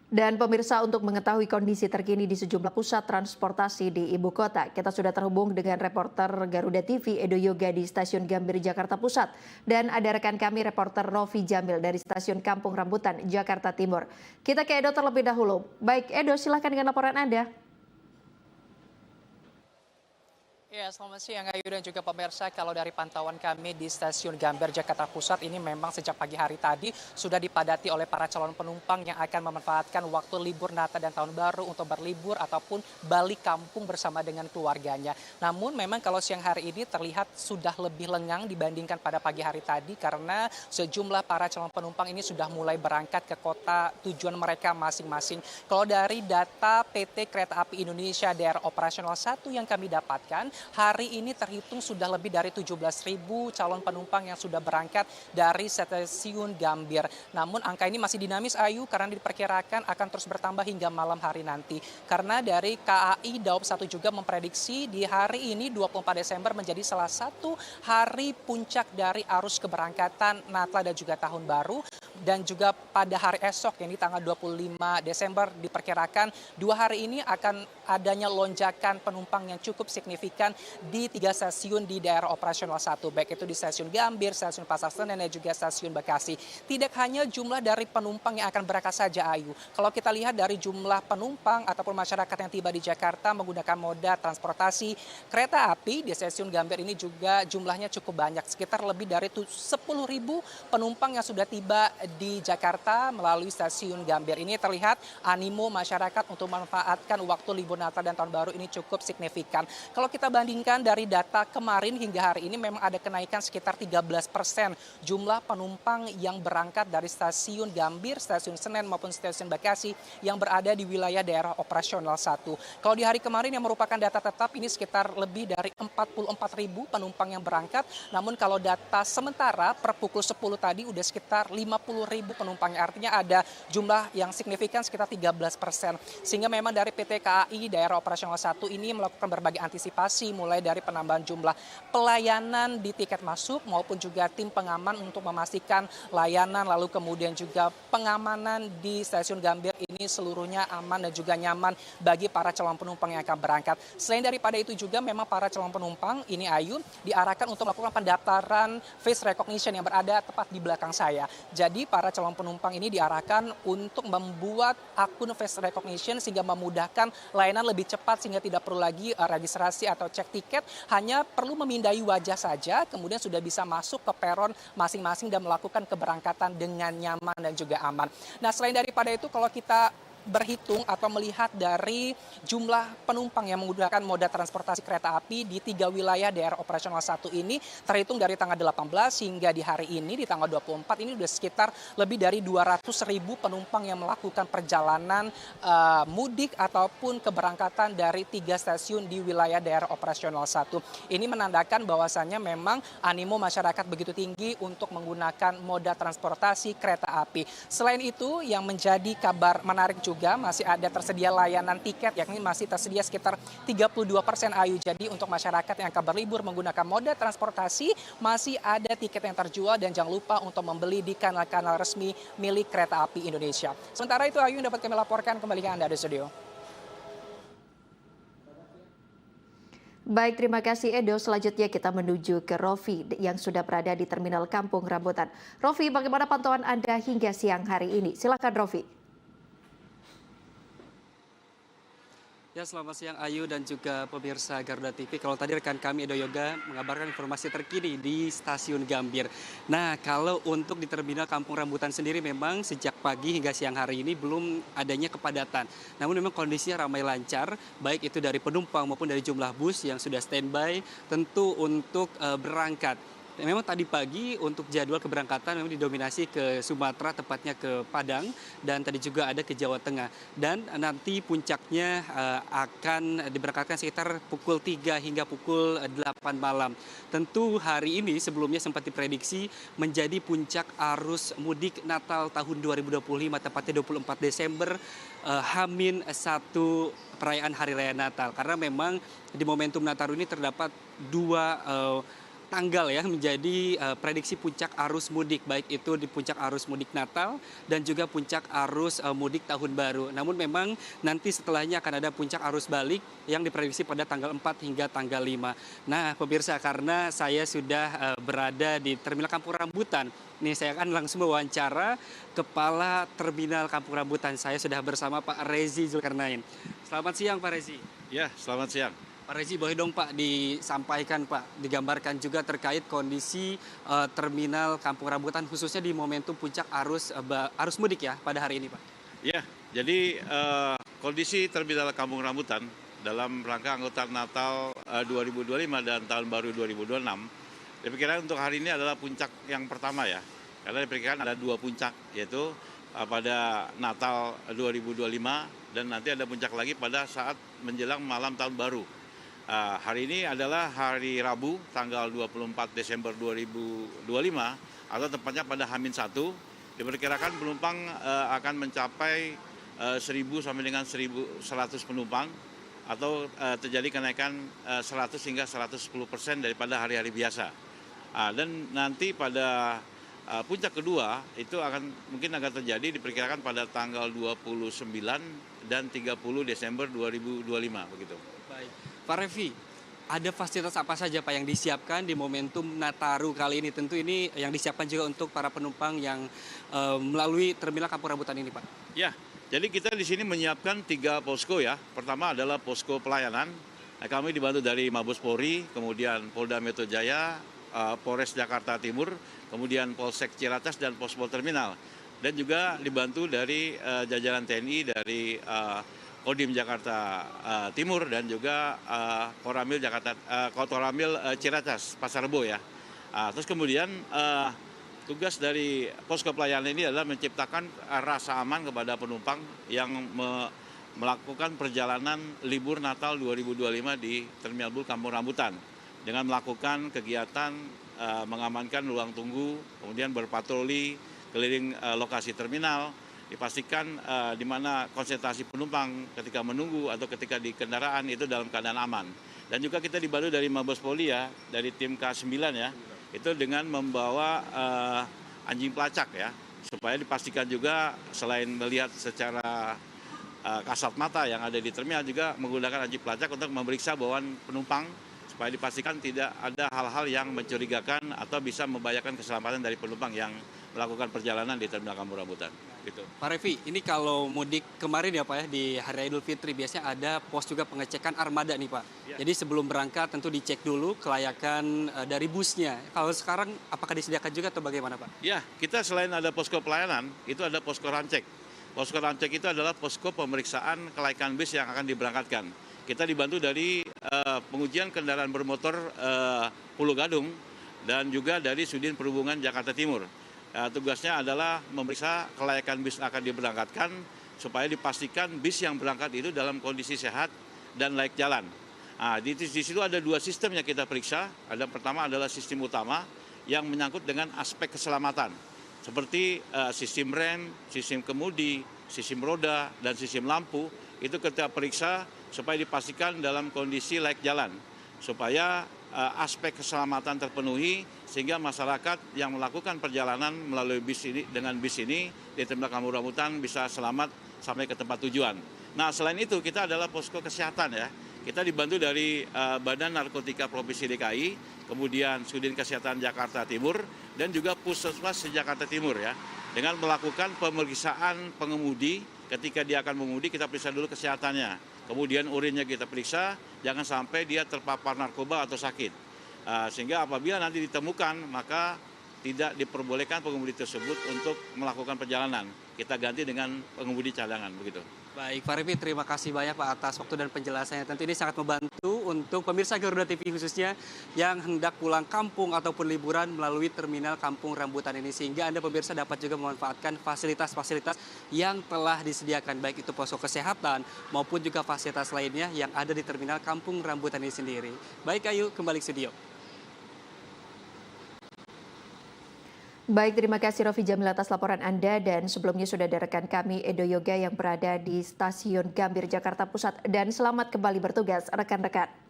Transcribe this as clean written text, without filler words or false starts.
Dan pemirsa, untuk mengetahui kondisi terkini di sejumlah pusat transportasi di ibu kota, kita sudah terhubung dengan reporter Garuda TV Edo Yoga di Stasiun Gambir, Jakarta Pusat. Dan ada rekan kami reporter Rofi Jamil dari Stasiun Kampung Rambutan, Jakarta Timur. Kita ke Edo terlebih dahulu. Baik Edo, silakan dengan laporan Anda. Ya, selamat siang Ayu dan juga pemirsa. Kalau dari pantauan kami di Stasiun Gambir, Jakarta Pusat ini memang sejak pagi hari tadi sudah dipadati oleh para calon penumpang yang akan memanfaatkan waktu libur Natal dan Tahun Baru untuk berlibur ataupun balik kampung bersama dengan keluarganya. Namun memang kalau siang hari ini terlihat sudah lebih lengang dibandingkan pada pagi hari tadi karena sejumlah para calon penumpang ini sudah mulai berangkat ke kota tujuan mereka masing-masing. Kalau dari data PT Kereta Api Indonesia Daerah Operasional 1 yang kami dapatkan, hari ini terhitung sudah lebih dari 17.000 calon penumpang yang sudah berangkat dari Stasiun Gambir. Namun angka ini masih dinamis Ayu karena diperkirakan akan terus bertambah hingga malam hari nanti. Karena dari KAI Daob 1 juga memprediksi di hari ini 24 Desember menjadi salah satu hari puncak dari arus keberangkatan Natal dan juga Tahun Baru. Dan juga pada hari esok, yang di tanggal 25 Desember diperkirakan 2 hari ini akan adanya lonjakan penumpang yang cukup signifikan di 3 stasiun di daerah operasional 1, baik itu di Stasiun Gambir, Stasiun Pasar Senen, dan juga Stasiun Bekasi. Tidak hanya jumlah dari penumpang yang akan berangkat saja Ayu. Kalau kita lihat dari jumlah penumpang ataupun masyarakat yang tiba di Jakarta menggunakan moda transportasi kereta api di Stasiun Gambir ini juga jumlahnya cukup banyak. Sekitar lebih dari 10.000 penumpang yang sudah tiba di Jakarta melalui Stasiun Gambir. Ini terlihat animo masyarakat untuk memanfaatkan waktu libur Natal dan Tahun Baru ini cukup signifikan. Kalau kita bandingkan dari data kemarin hingga hari ini memang ada kenaikan sekitar 13% jumlah penumpang yang berangkat dari Stasiun Gambir, Stasiun Senen maupun Stasiun Bekasi yang berada di wilayah daerah operasional 1. Kalau di hari kemarin yang merupakan data tetap ini sekitar lebih dari 44.000 penumpang yang berangkat. Namun kalau data sementara per pukul 10 tadi udah sekitar 50.000 penumpang. Artinya ada jumlah yang signifikan sekitar 13%. Sehingga memang dari PT KAI Daerah Operasional 1 ini melakukan berbagai antisipasi mulai dari penambahan jumlah pelayanan di tiket masuk maupun juga tim pengaman untuk memastikan layanan lalu kemudian juga pengamanan di Stasiun Gambir ini seluruhnya aman dan juga nyaman bagi para calon penumpang yang akan berangkat. Selain daripada itu juga memang para calon penumpang ini Ayu diarahkan untuk melakukan pendaftaran face recognition yang berada tepat di belakang saya. Jadi para calon penumpang ini diarahkan untuk membuat akun face recognition sehingga memudahkan layanan lebih cepat sehingga tidak perlu lagi registrasi atau cek tiket, hanya perlu memindai wajah saja kemudian sudah bisa masuk ke peron masing-masing dan melakukan keberangkatan dengan nyaman dan juga aman. Nah, selain daripada itu kalau kita berhitung atau melihat dari jumlah penumpang yang menggunakan moda transportasi kereta api di 3 wilayah daerah operasional 1 ini terhitung dari tanggal 18 hingga di hari ini di tanggal 24 ini sudah sekitar lebih dari 200.000 penumpang yang melakukan perjalanan mudik ataupun keberangkatan dari 3 stasiun di wilayah daerah operasional 1. Ini menandakan bahwasannya memang animo masyarakat begitu tinggi untuk menggunakan moda transportasi kereta api. Selain itu yang menjadi kabar menarik juga masih ada tersedia layanan tiket, yakni masih tersedia sekitar 32% Ayu. Jadi untuk masyarakat yang akan berlibur menggunakan moda transportasi masih ada tiket yang terjual dan jangan lupa untuk membeli di kanal-kanal resmi milik Kereta Api Indonesia. Sementara itu Ayu yang dapat kami laporkan kembali ke Anda di studio. Baik, terima kasih Edo. Selanjutnya kita menuju ke Rofi yang sudah berada di Terminal Kampung Rambutan. Rofi, bagaimana pantauan Anda hingga siang hari ini? Silakan Rofi. Ya, selamat siang Ayu dan juga pemirsa Garuda TV. Kalau tadi rekan kami Edo Yoga mengabarkan informasi terkini di Stasiun Gambir. Nah, kalau untuk di Terminal Kampung Rambutan sendiri memang sejak pagi hingga siang hari ini belum adanya kepadatan. Namun memang kondisinya ramai lancar, baik itu dari penumpang maupun dari jumlah bus yang sudah standby tentu untuk berangkat. Memang tadi pagi untuk jadwal keberangkatan memang didominasi ke Sumatera, tepatnya ke Padang, dan tadi juga ada ke Jawa Tengah. Dan nanti puncaknya akan diberangkatkan sekitar pukul 3 hingga pukul 8 malam. Tentu hari ini sebelumnya sempat diprediksi menjadi puncak arus mudik Natal tahun 2025, tepatnya 24 Desember, H-1 perayaan Hari Raya Natal. Karena memang di momentum Natal ini terdapat dua tanggal ya menjadi prediksi puncak arus mudik, baik itu di puncak arus mudik Natal dan juga puncak arus mudik Tahun Baru. Namun memang nanti setelahnya akan ada puncak arus balik yang diprediksi pada tanggal 4 hingga tanggal 5. Nah, pemirsa, karena saya sudah berada di Terminal Kampung Rambutan, nih saya akan langsung mewawancara Kepala Terminal Kampung Rambutan. Saya sudah bersama Pak Rezi Zulkarnain. Selamat siang Pak Rezi. Ya, selamat siang. Pak Rezi, boleh dong Pak disampaikan Pak, digambarkan juga terkait kondisi Terminal Kampung Rambutan khususnya di momentum puncak arus mudik ya pada hari ini Pak. Ya, jadi kondisi Terminal Kampung Rambutan dalam rangka angkutan Natal 2025 dan Tahun Baru 2026, diperkirakan untuk hari ini adalah puncak yang pertama ya. Karena diperkirakan ada 2 puncak, yaitu pada Natal 2025 dan nanti ada puncak lagi pada saat menjelang malam Tahun Baru. Hari ini adalah hari Rabu tanggal 24 Desember 2025 atau tepatnya pada H-1. Diperkirakan penumpang akan mencapai 1.000 sampai dengan 1.100 penumpang atau terjadi kenaikan 100 hingga 110% daripada hari-hari biasa. Dan nanti pada puncak kedua itu mungkin akan terjadi diperkirakan pada tanggal 29 dan 30 Desember 2025 begitu. Baik. Pak Revi, ada fasilitas apa saja Pak yang disiapkan di momentum Nataru kali ini? Tentu ini yang disiapkan juga untuk para penumpang yang melalui Terminal Kampung Rambutan ini Pak. Ya, jadi kita di sini menyiapkan 3 posko ya. Pertama adalah posko pelayanan. Kami dibantu dari Mabes Polri, kemudian Polda Metro Jaya, Polres Jakarta Timur, kemudian Polsek Ciracas dan Pospol Terminal. Dan juga dibantu dari jajaran TNI dari Kodim Jakarta Timur dan juga Koramil Ciracas Pasar Rebo ya. Terus kemudian tugas dari posko pelayanan ini adalah menciptakan rasa aman kepada penumpang yang melakukan perjalanan libur Natal 2025 di Terminal Bus Kampung Rambutan dengan melakukan kegiatan mengamankan ruang tunggu, kemudian berpatroli keliling lokasi terminal, dipastikan di mana konsentrasi penumpang ketika menunggu atau ketika di kendaraan itu dalam keadaan aman. Dan juga kita dibantu dari Mabes Polri ya, dari tim K9 ya, itu dengan membawa anjing pelacak ya, supaya dipastikan juga selain melihat secara kasat mata yang ada di terminal juga menggunakan anjing pelacak untuk memeriksa bawaan penumpang supaya dipastikan tidak ada hal-hal yang mencurigakan atau bisa membahayakan keselamatan dari penumpang yang melakukan perjalanan di Terminal Kampung Rambutan. Gitu. Pak Revi, ini kalau mudik kemarin ya Pak ya di Hari Idul Fitri biasanya ada pos juga pengecekan armada nih Pak. Ya. Jadi sebelum berangkat tentu dicek dulu kelayakan dari busnya. Kalau sekarang apakah disediakan juga atau bagaimana Pak? Ya, kita selain ada posko pelayanan, itu ada posko rancek. Posko rancek itu adalah posko pemeriksaan kelayakan bis yang akan diberangkatkan. Kita dibantu dari pengujian kendaraan bermotor Pulau Gadung dan juga dari Sudin Perhubungan Jakarta Timur. Tugasnya adalah memeriksa kelayakan bis akan diberangkatkan supaya dipastikan bis yang berangkat itu dalam kondisi sehat dan layak jalan. Di situ ada 2 sistem yang kita periksa. Ada pertama adalah sistem utama yang menyangkut dengan aspek keselamatan seperti sistem rem, sistem kemudi, sistem roda dan sistem lampu. Itu kita periksa supaya dipastikan dalam kondisi layak jalan supaya aspek keselamatan terpenuhi sehingga masyarakat yang melakukan perjalanan melalui bis ini dengan bis ini di Terminal Kampung Rambutan bisa selamat sampai ke tempat tujuan. Nah, selain itu kita adalah posko kesehatan ya. Kita dibantu dari Badan Narkotika Provinsi DKI, kemudian Sudin Kesehatan Jakarta Timur dan juga Puskesmas Jakarta Timur ya. Dengan melakukan pemeriksaan pengemudi ketika dia akan mengemudi kita periksa dulu kesehatannya. Kemudian urinnya kita periksa, jangan sampai dia terpapar narkoba atau sakit. Sehingga apabila nanti ditemukan, maka tidak diperbolehkan pengemudi tersebut untuk melakukan perjalanan. Kita ganti dengan pengemudi cadangan, begitu. Baik, Pak Revi, terima kasih banyak Pak atas waktu dan penjelasannya. Tentu ini sangat membantu untuk pemirsa Garuda TV khususnya yang hendak pulang kampung ataupun liburan melalui Terminal Kampung Rambutan ini. Sehingga Anda pemirsa dapat juga memanfaatkan fasilitas-fasilitas yang telah disediakan, baik itu posko kesehatan maupun juga fasilitas lainnya yang ada di Terminal Kampung Rambutan ini sendiri. Baik, ayo kembali ke studio. Baik, terima kasih Rofi Jamil atas laporan Anda dan sebelumnya sudah ada rekan kami Edo Yoga yang berada di Stasiun Gambir Jakarta Pusat dan selamat kembali bertugas rekan-rekan.